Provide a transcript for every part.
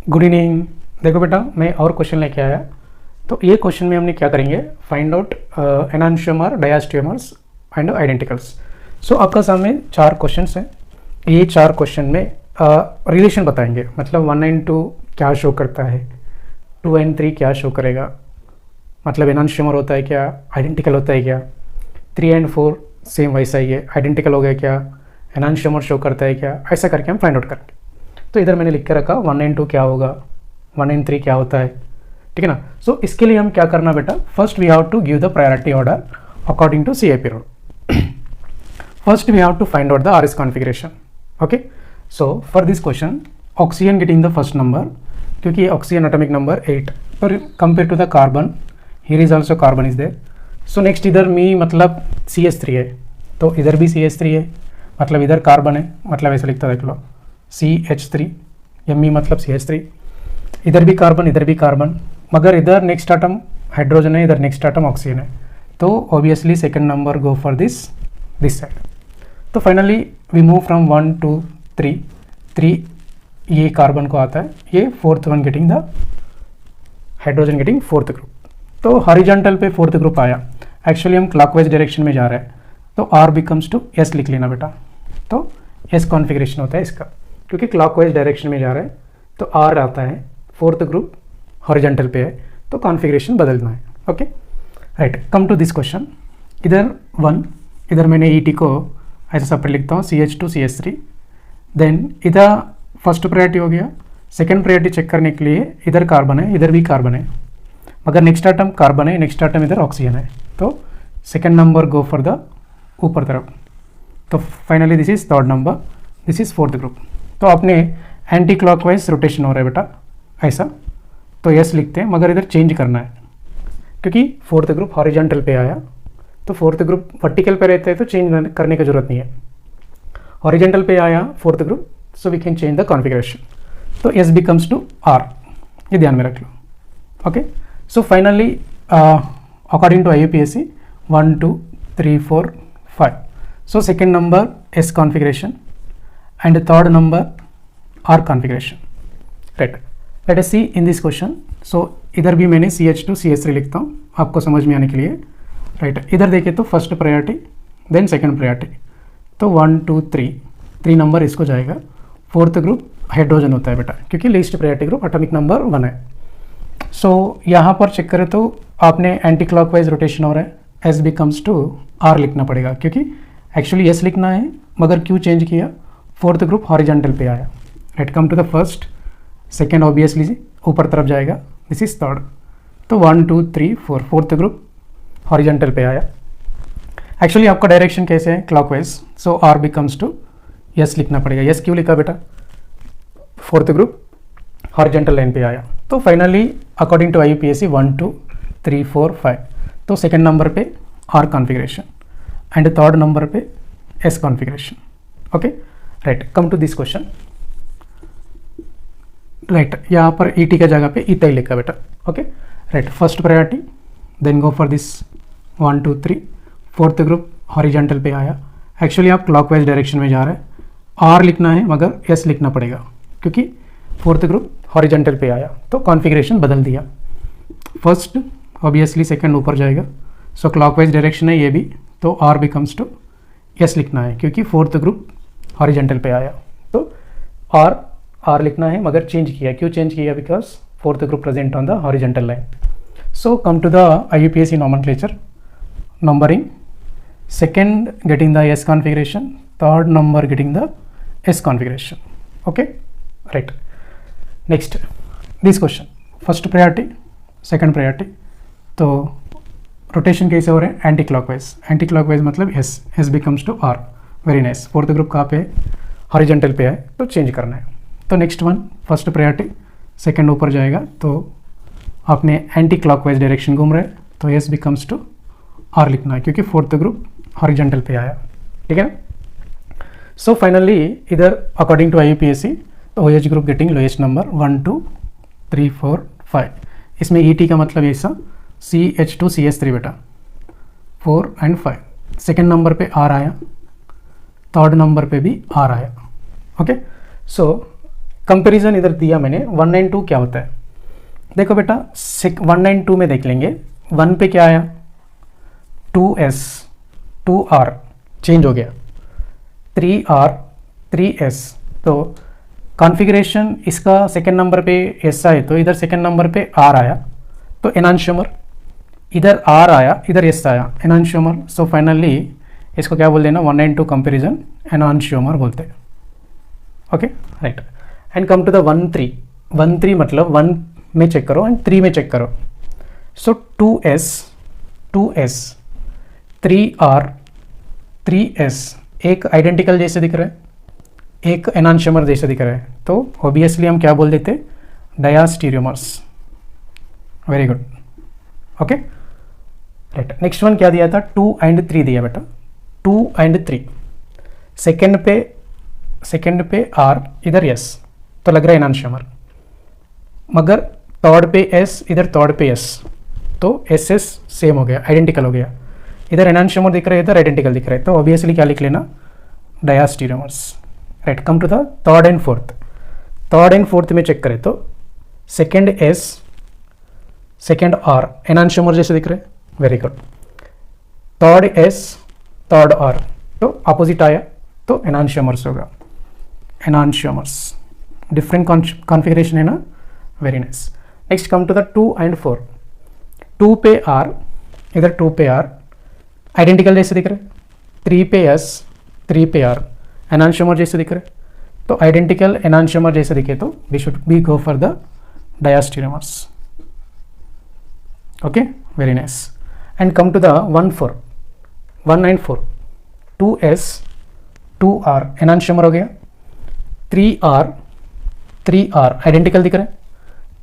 Good evening. देखो बेटा, मैं और क्वेश्चन लेके आया। तो ये क्वेश्चन में हमने क्या करेंगे, फाइंड आउट एनांशियोमर, डायस्टियोमर्स एंड आइडेंटिकल्स। सो आपका सामने 4 क्वेश्चंस हैं। ये 4 क्वेश्चन में रिलेशन बताएंगे, मतलब 1 एंड 2 क्या शो करता है, 2 एंड 3 क्या शो करेगा, मतलब एनांशियोमर होता है क्या, आइडेंटिकल होता है क्या, 3 एंड 4 सेम वैसा ही है, आइडेंटिकल हो गया क्या, एनांशियोमर शो करता है क्या, ऐसा करके हम फाइंड आउट करेंगे। तो इधर मैंने लिख के रखा 1 एंड 2 क्या होगा, 1 एंड 3 क्या होता है, ठीक है ना। सो इसके लिए हम क्या करना बेटा, first we have to give the priority order according to CIP rule. First we have to find out the RS configuration. Okay, so for this question oxygen getting the first number, क्योंकि oxygen atomic number 8 पर compare to the carbon, here is also carbon is there. So next इधर मी मतलब CH3 है, तो इधर भी CH3 है, मतलब इधर कार्बन है, मतलब ऐसे लिखता देख लो CH3, मी मतलब CH3, इधर भी कार्बन, मगर इधर नेक्स्ट आटम हाइड्रोजन है, इधर नेक्स्ट आटम ऑक्सीजन है, तो obviously second number go for this side. तो finally we move from 1 to 3 ये कार्बन को आता है, ये fourth one getting the hydrogen getting fourth group. तो हॉरिजॉन्टल पे फोर्थ ग्रुप आया, एक्चुअली हम क्लॉकवाइज डायरेक्शन में जा रहे हैं, तो R बिकम्स टू S लिख लेना बेटा। तो S कॉन्फ़िगरेशन होता है इसका, क्योंकि क्लॉकवाइज डायरेक्शन में जा रहे हैं, तो R आता है, फोर्थ ग्रुप हॉरिजॉन्टल पे है, तो कॉन्फ़िगरेशन बदलना है। Okay right, come to this question. इधर 1, इधर मैंने ET को ऐसा सेपरेट लिखता हूँ, CH2 CH3। देन इधर फर्स्ट प्रायोरिटी हो गया, सेकंड प्रायोरिटी चेक करने के लिए इधर कार्बन है, इधर भी कार्बन है, मगर नेक्स्ट आइटम कार्बन है, नेक्स्ट आइटम इधर ऑक्सीजन है, तो second number go for the ऊपर तरफ। तो finally this is third number, this is fourth group. तो अपने एंटी क्लॉकवाइज रोटेशन हो रहा है बेटा ऐसा, तो यस लिखते हैं, मगर इधर चेंज करना है, क्योंकि फोर्थ ग्रुप हॉरिजॉन्टल पे आया, तो फोर्थ ग्रुप वर्टिकल पे रहते हैं तो चेंज करने की जरूरत नहीं है। हॉरिजॉन्टल पे आया fourth group, so we can change the configuration. तो एस बिकम्स टू R, ये ध्यान में रख लो। Okay, so finally according to IUPAC 1 2 3 4 5, so second number S configuration and third number R configuration, right? Let us see in this question. So इधर भी मैंने CH2 CH3 लिखता हूँ आपको समझ में आने के लिए, राइट। इधर देखें तो first priority, then second priority, तो 1 2 3 नंबर इसको जाएगा। फोर्थ ग्रुप हाइड्रोजन होता है बेटा, क्योंकि least priority group atomic number 1 है। सो यहाँ पर चेक करें तो आपने एंटी क्लॉकवाइज रोटेशन हो रहा है, S बिकम्स टू R लिखना पड़ेगा, क्योंकि एक्चुअली S लिखना है, मगर क्यों चेंज किया, फोर्थ ग्रुप हॉरिजॉन्टल पे आया। Right, come to the first, second obviously ऊपर तरफ जाएगा, दिस इज थर्ड। तो 1 2 3 4 फोर्थ ग्रुप हॉरिजॉन्टल पे आया। एक्चुअली आपका डायरेक्शन कैसे है, clockwise, so R becomes to S लिखना पड़ेगा। S क्यों लिखा बेटा, फोर्थ ग्रुप हॉरिजॉन्टल लाइन पे आया। तो फाइनली अकॉर्डिंग टू IUPAC 1 2 3 4 5, तो सेकेंड नंबर पे R configuration and third number पे S configuration. Okay right, come to this question. Right, यहाँ पर ET का जगह पे इथाइल लिखा बेटा। Okay right, first priority, then go for this 1 2 3, fourth group horizontal पे आया। एक्चुअली आप क्लॉकवाइज डायरेक्शन में जा रहे हैं, R लिखना है मगर S लिखना पड़ेगा, क्योंकि फोर्थ ग्रुप हॉरिजॉन्टल पे आया, तो कॉन्फ़िगरेशन बदल दिया। फर्स्ट ऑब्वियसली सेकंड ऊपर जाएगा, सो क्लॉकवाइज डायरेक्शन है ये भी, तो R बिकम्स टू S लिखना है, क्योंकि फोर्थ ग्रुप हॉरिजॉन्टल पे आया, तो R लिखना है, मगर चेंज किया। क्यों चेंज किया, because fourth group present on the horizontal line. So come to the IUPAC nomenclature numbering, second getting the S configuration, third number getting the S configuration. Okay right, next this question, first priority, second priority, तो rotation कैसे हो रहे हैं, anti clockwise मतलब S becomes to R। Very nice, fourth group कहाँ पे है, horizontal पे है, तो चेंज करना है। तो next one first priority, second ऊपर जाएगा, तो आपने एंटी क्लॉकवाइज डायरेक्शन घूम रहे हैं, तो S बिकम्स टू R लिखना है, क्योंकि फोर्थ ग्रुप हॉरिजॉन्टल पे आया, ठीक है ना। सो फाइनली इधर अकॉर्डिंग टू IUPAC, तो OH group getting lowest number 1 2 3 4 5। इसमें ET का मतलब ऐसा CH2 CH3 बेटा, 4 and 5। सेकेंड नंबर पे R आया, थर्ड नंबर पे भी R आया। ओके, सो कंपैरिजन इधर दिया मैंने 1 एंड 2 क्या होता है। देखो बेटा 1 एंड 2 में देख लेंगे। 1 पे क्या आया 2s 2r चेंज हो गया, 3r 3s। तो कॉन्फ़िगरेशन इसका सेकेंड नंबर पे s आए तो इधर सेकेंड नंबर पे r आया तो एनांशियोमर, इधर r आया इधर s आया एनांशियोमर। सो फाइनली इसको क्या बोल देना 1 एंड 2 कंपेरिजन एनांशियोमर बोलते हैं। Okay right. And come to the 1 3 1 3 मतलब 1 में चेक करो एंड 3 में चेक करो। सो 2s 3r 3s एक आइडेंटिकल जैसे दिख रहा है, एक एनांशियोमर जैसे दिख रहा है, तो ऑब्वियसली हम क्या बोल देते diastereomers. Very good. Okay right. Next one क्या दिया था 2 एंड 3 दिया बेटा 2 एंड 3। सेकेंड पे r इधर s तो लग रहा है एनांशियोमर, मगर थर्ड पे s इधर थर्ड पे s तो एस एस सेम हो गया आइडेंटिकल हो गया। इधर एनांशियोमर दिख रहा है इधर आइडेंटिकल दिख रहा है, तो ऑब्वियसली क्या लिख लेना diastereomers. Right. Come to the third and fourth में चेक करें तो second s second r enantiomer जैसे दिख रहे हैं। Very good. Third s third r तो अपोजिट आया तो एनांशियोमर्स होगा, एनांशियोमर्स। डिफरेंट कॉन्फ़िगरेशन है ना। Very nice. Next come to the 2 and 4। 2 पे r इधर 2 पे r आइडेंटिकल जैसे दिख रहे हैं, 3 पे s 3 पे r एनांशियोमर जैसे दिख रहे हैं। तो आइडेंटिकल एनांशियोमर जैसे दिखे तो we should be go for the diastereomers. Okay very nice. And come to the 1 and 4 2s 2r enantiomer हो गया, 3r आइडेंटिकल दिख रहा है,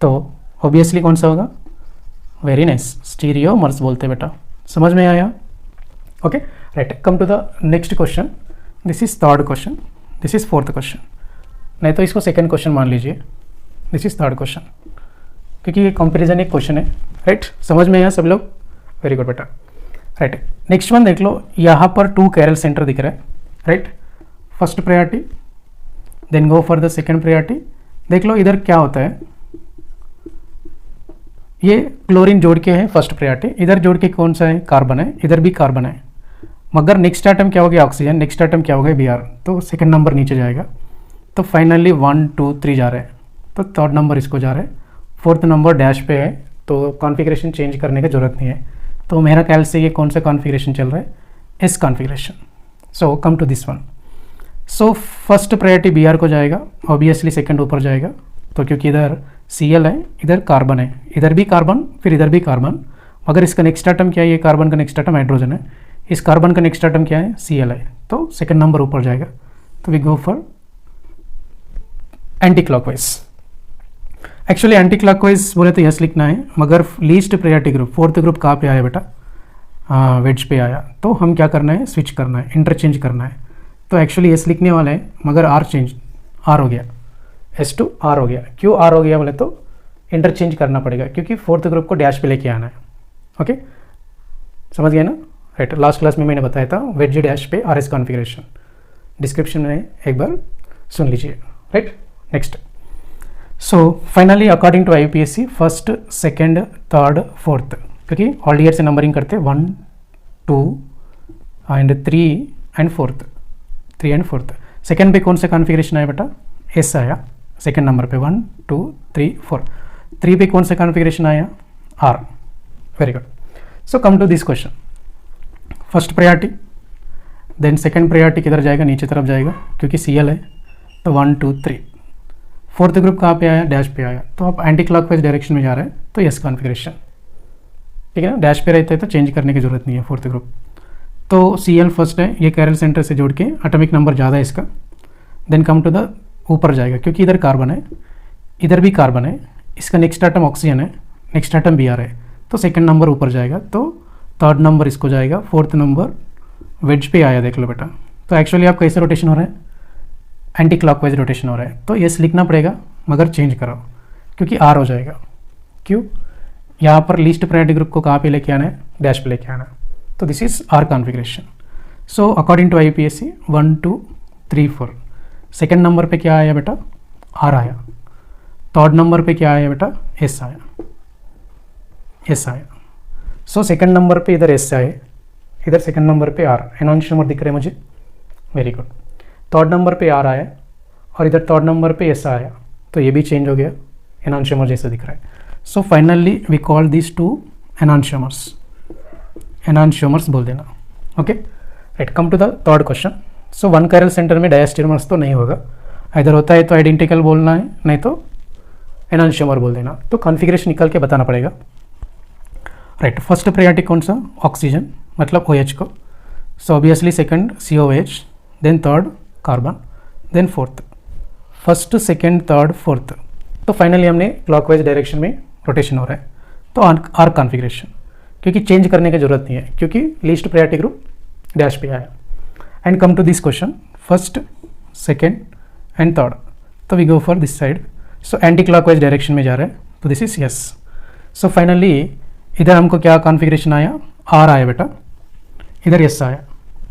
तो ऑब्वियसली कौन सा होगा वेरी नाइस स्टीरियोमर्स बोलते बेटा। समझ में आया। Okay right. Come to the next question. This is third question, this is fourth question, नहीं तो इसको सेकंड क्वेश्चन मान लीजिए। दिस इज थर्ड क्वेश्चन क्योंकि ये कंपैरिजन एक क्वेश्चन है। राइट। समझ में आया सब लोग। वेरी गुड बेटा। राइट। नेक्स्ट वन देख लो, यहाँ पर 2 कैरल सेंटर दिख रहा है। Right. First priority then go for the second priority. देख लो इधर क्या होता है, ये क्लोरीन जोड़ के है फर्स्ट प्रायोरिटी, इधर जोड़ के कौन सा है कार्बन है, इधर भी कार्बन है, मगर नेक्स्ट आइटम क्या हो गया ऑक्सीजन, नेक्स्ट आइटम क्या हो गया Br, तो सेकंड नंबर नीचे जाएगा। तो फाइनली 1 2 3 जा रहे हैं, तो थर्ड नंबर इसको जा रहे हैं, फोर्थ नंबर डैश पे है, तो कॉन्फ़िगरेशन चेंज करने की ज़रूरत नहीं है। तो मेरा ख्याल से ये कौन सा कॉन्फ़िगरेशन चल रहा है, S configuration. So come to this one. So first priority Br को जाएगा, ऑब्वियसली सेकंड ऊपर जाएगा, तो क्योंकि इधर Cl है इधर कार्बन है, इधर भी कार्बन फिर इधर भी कार्बन, मगर इसका नेक्स्ट आइटम क्या है, ये कार्बन का नेक्स्ट आइटम हाइड्रोजन है, इस कार्बन का नेक्स्ट आइटम क्या है Cl है, तो सेकंड नंबर ऊपर जाएगा। तो we go for anti clockwise. Actually anti clockwise बोले तो यस लिखना है, मगर least priority group fourth group कहाँ पे आया बेटा, वेज पे आया, तो हम क्या करना है स्विच करना है, इंटरचेंज करना है। तो एक्चुअली एस लिखने वाला है मगर आर हो गया, एस टू आर हो गया। क्यों आर हो गया बोले तो इंटरचेंज करना पड़ेगा, क्योंकि फोर्थ ग्रुप को डैश पे लेके आना है। ओके समझ गया ना। राइट। लास्ट क्लास में मैंने बताया था वेज डैश पे आर एस कॉन्फ़िगरेशन, डिस्क्रिप्शन में एक बार सुन लीजिए। Right. Next. So finally according to IUPAC first second third fourth, क्योंकि ऑल ईयर से नंबरिंग करते हैं 1 2 and 3 and fourth, 3 and fourth. Second पे कौन सा कॉन्फ़िगरेशन आया बेटा, एस आया सेकेंड नंबर पे 1 2 3 4। 3 पे कौन सा कॉन्फ़िगरेशन आया, R. Very good. So come to this question. First priority then second priority किधर जाएगा, नीचे तरफ जाएगा क्योंकि Cl है, तो 1 2 3। फोर्थ ग्रुप कहाँ पे आया, डैश पे आया, तो आप एंटी क्लॉकवाइज डायरेक्शन में जा रहे हैं, तो यस कॉन्फ़िगरेशन। ठीक है ना, डैश पे रहते हैं तो चेंज करने की जरूरत नहीं है फोर्थ ग्रुप। तो Cl फर्स्ट है, ये कैरल सेंटर से जोड़ के एटॉमिक नंबर ज़्यादा है इसका, देन कम टू द ऊपर जाएगा क्योंकि इधर कार्बन है इधर भी कार्बन है, इसका नेक्स्ट आइटम ऑक्सीजन है, नेक्स्ट आइटम Br है, तो सेकंड नंबर ऊपर जाएगा, तो थर्ड नंबर इसको जाएगा, फोर्थ नंबर वेज पे आया। देख लो बेटा, तो एक्चुअली आप कैसे रोटेशन हो रहा है, एंटी क्लॉकवाइज रोटेशन हो रहा है, तो यस लिखना पड़ेगा मगर चेंज करो क्योंकि आर हो जाएगा। क्यों, यहाँ पर लीस्ट प्रायोरिटी ग्रुप को कहाँ पे लेके आना है, डैश पे लेके आना है, तो this is R configuration. So according to IUPAC 1 2 3 4 second number पे क्या आया बेटा, आर आया, थर्ड नंबर पे क्या आया बेटा, एस आया, एस आया। सो सेकंड नंबर पे इधर एस आए, इधर सेकंड नंबर पे आर, एनोनिमर दिख रहे हैं मुझे, वेरी गुड। थर्ड नंबर पे आर आया और इधर थर्ड नंबर पे एस आया, तो ये भी चेंज हो गया, एनोनिमर जैसा दिख रहा है। So finally we call this two enantiomers, enantiomers बोल देना, okay right. Come to the third question. So one chiral centre में डायस्टेरियोमर्स तो नहीं होगा, इधर होता है तो आइडेंटिकल बोलना है, नहीं तो एनोनिमर बोल देना। तो कॉन्फ़िगरेशन निकाल के बताना पड़ेगा, राइट। फर्स्ट प्रायोरिटी कौन सा, ऑक्सीजन मतलब OH को, so obviously second COH, then third carbon, then fourth, first second third fourth. तो फाइनली हमने क्लॉकवाइज डायरेक्शन में रोटेशन हो रहा है, तो आर कॉन्फ़िगरेशन, क्योंकि चेंज करने की जरूरत नहीं है क्योंकि लीस्ट प्रायोरिटी ग्रुप डैश पे आया। And come to this question, first second and third, तो we go for this side. So anti clockwise direction में जा रहा है, तो this is S. So finally इधर हमको क्या कॉन्फ़िगरेशन आया, आर आया बेटा, इधर एस आया,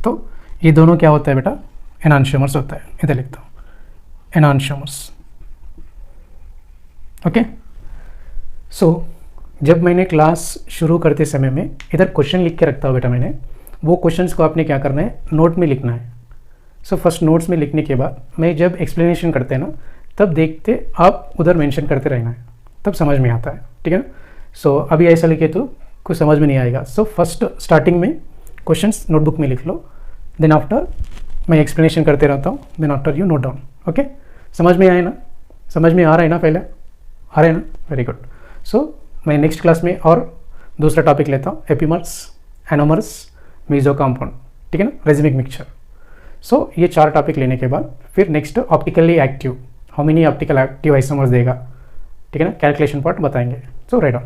तो ये दोनों क्या होता है बेटा, एनोनिमर्स होता है। इधर लिखता हूँ एनोनिमर्स, ओके। सो जब मैंने क्लास शुरू करते समय में इधर क्वेश्चन लिख के रखता हूँ बेटा मैंने, वो क्वेश्चंस को आपने क्या करना है, नोट में लिखना है। सो फर्स्ट नोट्स में लिखने के बाद मैं जब एक्सप्लेनेशन करते हैं ना, तब देखते आप उधर मेंशन करते रहना है, तब समझ में आता है, ठीक है ना। सो अभी ऐसा लिखे तो कुछ समझ में नहीं आएगा। सो फर्स्ट स्टार्टिंग में क्वेश्चंस नोटबुक में लिख लो, देन आफ्टर मैं एक्सप्लेनेशन करते रहता हूँ, then after you note down, okay. समझ में आए ना, समझ में आ रहा है ना, पहले आ रहा है ना, वेरी गुड। सो मैं नेक्स्ट क्लास में और दूसरा टॉपिक लेता हूँ, एपीमर्स, एनोमर्स, मीजो कंपाउंड, ठीक है ना, रेजिमिक मिक्सचर। सो ये 4 टॉपिक लेने के बाद फिर next optically active, how many optical active isomers देगा, ठीक है ना, कैलकुलेशन पार्ट बताएंगे। सो राइट ऑन।